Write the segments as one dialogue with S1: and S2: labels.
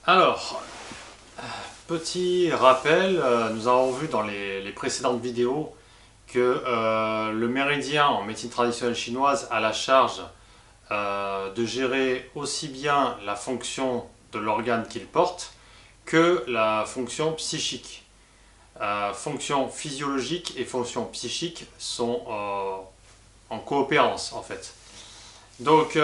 S1: Alors, petit rappel, nous avons vu dans les précédentes vidéos que le méridien en médecine traditionnelle chinoise a la charge de gérer aussi bien la fonction de l'organe qu'il porte que la fonction psychique. Fonction physiologique et fonction psychique sont en coopérance en fait. Donc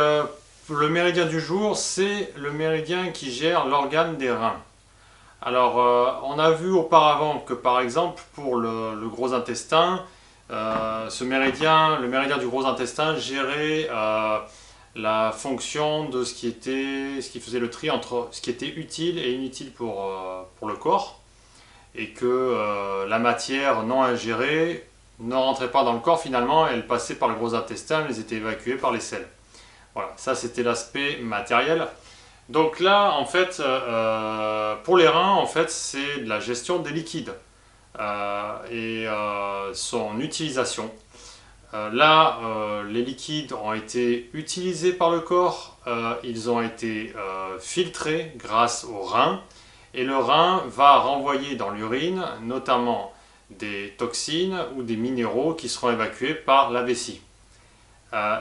S1: le méridien du jour, c'est le méridien qui gère l'organe des reins. Alors, on a vu auparavant que par exemple pour le gros intestin, le méridien du gros intestin gérait la fonction de ce qui faisait le tri entre ce qui était utile et inutile pour le corps, et que la matière non ingérée ne rentrait pas dans le corps finalement, elle passait par le gros intestin, elle était évacuée par les selles. Voilà, ça c'était l'aspect matériel. Donc là, en fait, pour les reins, en fait, c'est de la gestion des liquides et son utilisation. Les liquides ont été utilisés par le corps, ils ont été filtrés grâce au rein, et le rein va renvoyer dans l'urine, notamment des toxines ou des minéraux qui seront évacués par la vessie.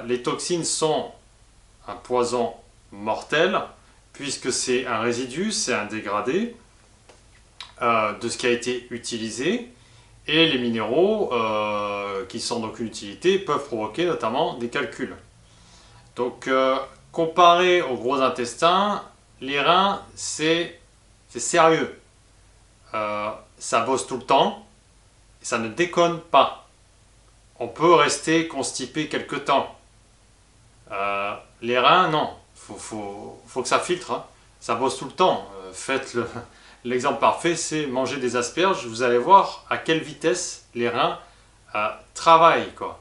S1: Les toxines sont un poison mortel, puisque c'est un résidu, c'est un dégradé de ce qui a été utilisé, et les minéraux qui sont donc une utilité peuvent provoquer notamment des calculs. Donc comparé au gros intestin, les reins c'est sérieux, ça bosse tout le temps, ça ne déconne pas, on peut rester constipé quelque temps. Les reins, non, faut que ça filtre, hein. Ça bosse tout le temps. L'exemple parfait, c'est manger des asperges, vous allez voir à quelle vitesse les reins travaillent, quoi.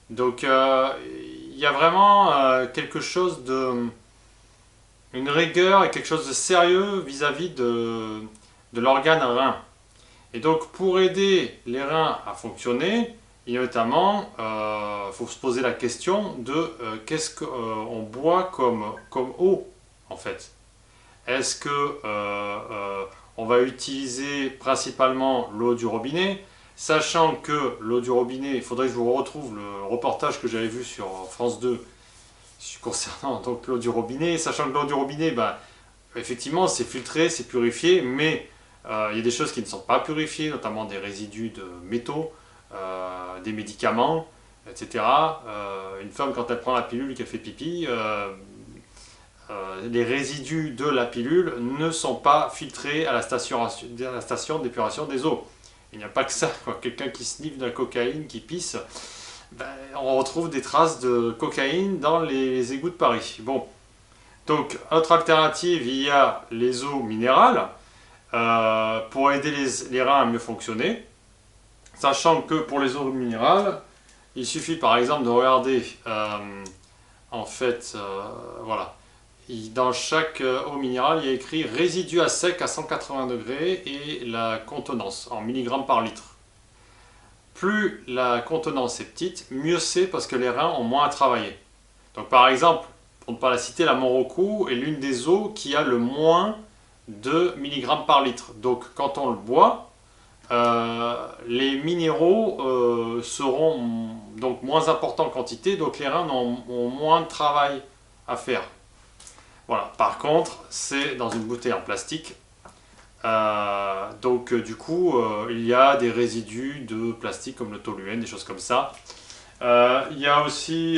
S1: Donc il y a vraiment quelque chose une rigueur et quelque chose de sérieux vis-à-vis de l'organe rein. Et donc pour aider les reins à fonctionner, et notamment, faut se poser la question de qu'est-ce qu'on boit comme eau, en fait. Est-ce que on va utiliser principalement l'eau du robinet, sachant que l'eau du robinet, il faudrait que je vous retrouve le reportage que j'avais vu sur France 2 concernant donc l'eau du robinet, sachant que l'eau du robinet, bah, effectivement, c'est filtré, c'est purifié, mais il y a des choses qui ne sont pas purifiées, notamment des résidus de métaux, des médicaments, etc. Une femme, quand elle prend la pilule et qu'elle fait pipi, les résidus de la pilule ne sont pas filtrés à la station d'épuration des eaux. Il n'y a pas que ça, quelqu'un qui sniffe de la cocaïne, qui pisse, ben, on retrouve des traces de cocaïne dans les égouts de Paris. Bon, donc autre alternative, il y a les eaux minérales pour aider les reins à mieux fonctionner. Sachant que pour les eaux minérales, il suffit par exemple de regarder, en fait, voilà, dans chaque eau minérale, il y a écrit résidu à sec à 180 degrés et la contenance en milligrammes par litre. Plus la contenance est petite, mieux c'est parce que les reins ont moins à travailler. Donc par exemple, pour ne pas la citer, la Morocco est l'une des eaux qui a le moins de milligrammes par litre. Donc quand on le boit, les minéraux seront donc moins importants en quantité, donc les reins ont moins de travail à faire. Voilà. Par contre, c'est dans une bouteille en plastique, donc du coup, il y a des résidus de plastique comme le toluène, des choses comme ça. Il y a aussi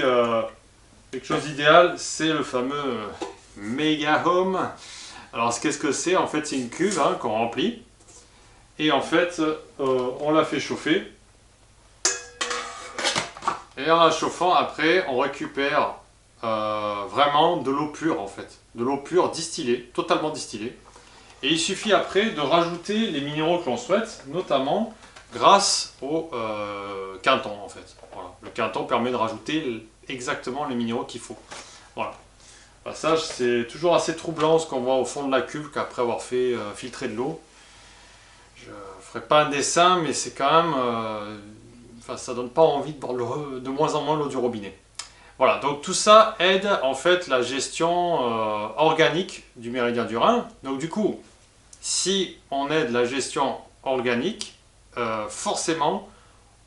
S1: quelque chose d'idéal, c'est le fameux Mega Home. Alors, qu'est-ce que c'est? En fait, c'est une cuve hein, qu'on remplit. Et en fait, on la fait chauffer. Et en la chauffant, après, on récupère vraiment de l'eau pure, en fait. De l'eau pure distillée, totalement distillée. Et il suffit après de rajouter les minéraux que l'on souhaite, notamment grâce au quinton, en fait. Voilà. Le quinton permet de rajouter exactement les minéraux qu'il faut. Voilà. Le passage, c'est toujours assez troublant ce qu'on voit au fond de la cuve qu'après avoir fait filtrer de l'eau. Je ferai pas un dessin, mais c'est quand même... enfin, ça donne pas envie de boire de moins en moins l'eau du robinet. Voilà, donc tout ça aide en fait la gestion organique du méridien du Rhin. Donc du coup, si on aide la gestion organique, forcément,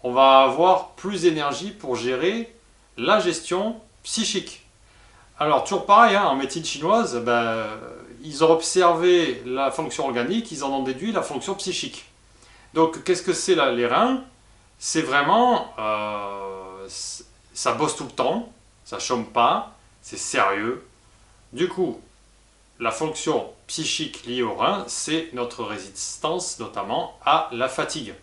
S1: on va avoir plus d'énergie pour gérer la gestion psychique. Alors, toujours pareil, hein, en médecine chinoise, ben, ils ont observé la fonction organique, ils en ont déduit la fonction psychique. Donc, qu'est-ce que c'est là, les reins? C'est vraiment, ça bosse tout le temps, ça chôme pas, c'est sérieux. Du coup, la fonction psychique liée aux reins, c'est notre résistance, notamment à la fatigue.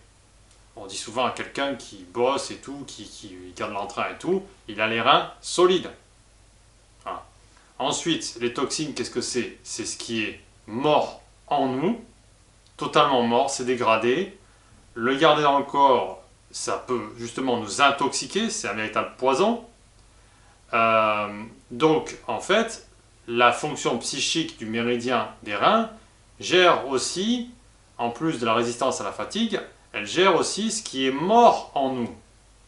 S1: On dit souvent à quelqu'un qui bosse et tout, qui garde l'entrain et tout, il a les reins solides. Voilà. Ensuite, les toxines, qu'est-ce que c'est? C'est ce qui est mort en nous, totalement mort, c'est dégradé. Le garder dans le corps, ça peut justement nous intoxiquer, c'est un véritable poison. Donc, en fait, la fonction psychique du méridien des reins gère aussi, en plus de la résistance à la fatigue, elle gère aussi ce qui est mort en nous,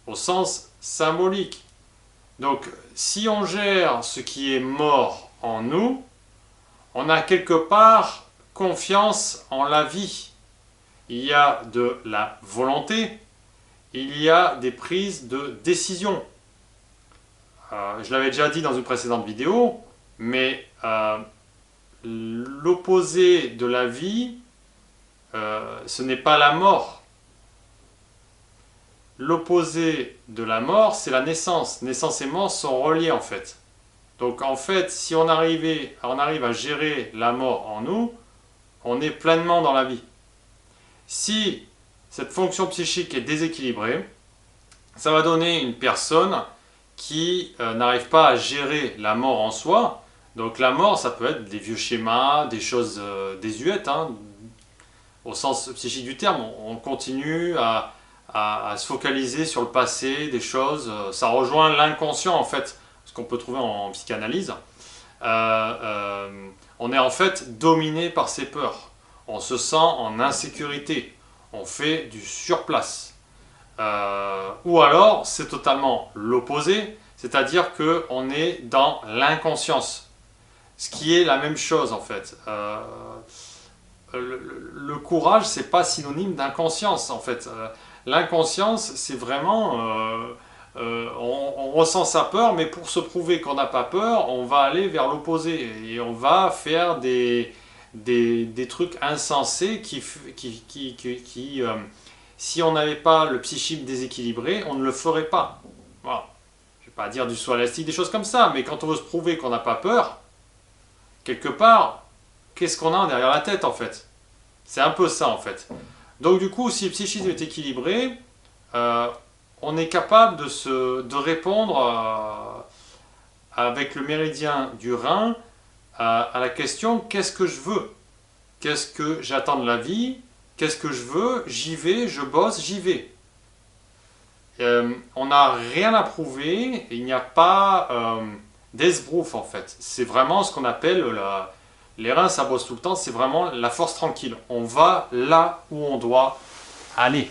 S1: au sens symbolique. Donc, si on gère ce qui est mort en nous, on a quelque part confiance en la vie. Il y a de la volonté, il y a des prises de décision. Je l'avais déjà dit dans une précédente vidéo, mais l'opposé de la vie, ce n'est pas la mort. L'opposé de la mort, c'est la naissance. Naissance et mort sont reliés en fait. Donc en fait, si on arrive à gérer la mort en nous, on est pleinement dans la vie. Si cette fonction psychique est déséquilibrée, ça va donner une personne qui n'arrive pas à gérer la mort en soi. Donc la mort, ça peut être des vieux schémas, des choses désuètes, hein, au sens psychique du terme. On continue à se focaliser sur le passé, des choses. Ça rejoint l'inconscient en fait, ce qu'on peut trouver en psychanalyse. On est en fait dominé par ses peurs. On se sent en insécurité. On fait du surplace. Ou alors, c'est totalement l'opposé, c'est-à-dire qu'on est dans l'inconscience. Ce qui est la même chose en fait. Le courage, c'est pas synonyme d'inconscience en fait. L'inconscience, c'est vraiment, on ressent sa peur, mais pour se prouver qu'on n'a pas peur, on va aller vers l'opposé et on va faire des trucs insensés qui si on n'avait pas le psychisme déséquilibré, on ne le ferait pas. Voilà. Je ne vais pas dire du saut à l'élastique, des choses comme ça, mais quand on veut se prouver qu'on n'a pas peur, quelque part, qu'est-ce qu'on a derrière la tête en fait? C'est un peu ça en fait. Donc du coup, si le psychisme est équilibré, on est capable de répondre avec le méridien du Rhin à la question qu'est-ce que je veux? Qu'est-ce que j'attends de la vie? Qu'est-ce que je veux? J'y vais, je bosse, j'y vais. On n'a rien à prouver, il n'y a pas d'esbrouf en fait. C'est vraiment ce qu'on appelle les reins, ça bosse tout le temps, c'est vraiment la force tranquille. On va là où on doit aller.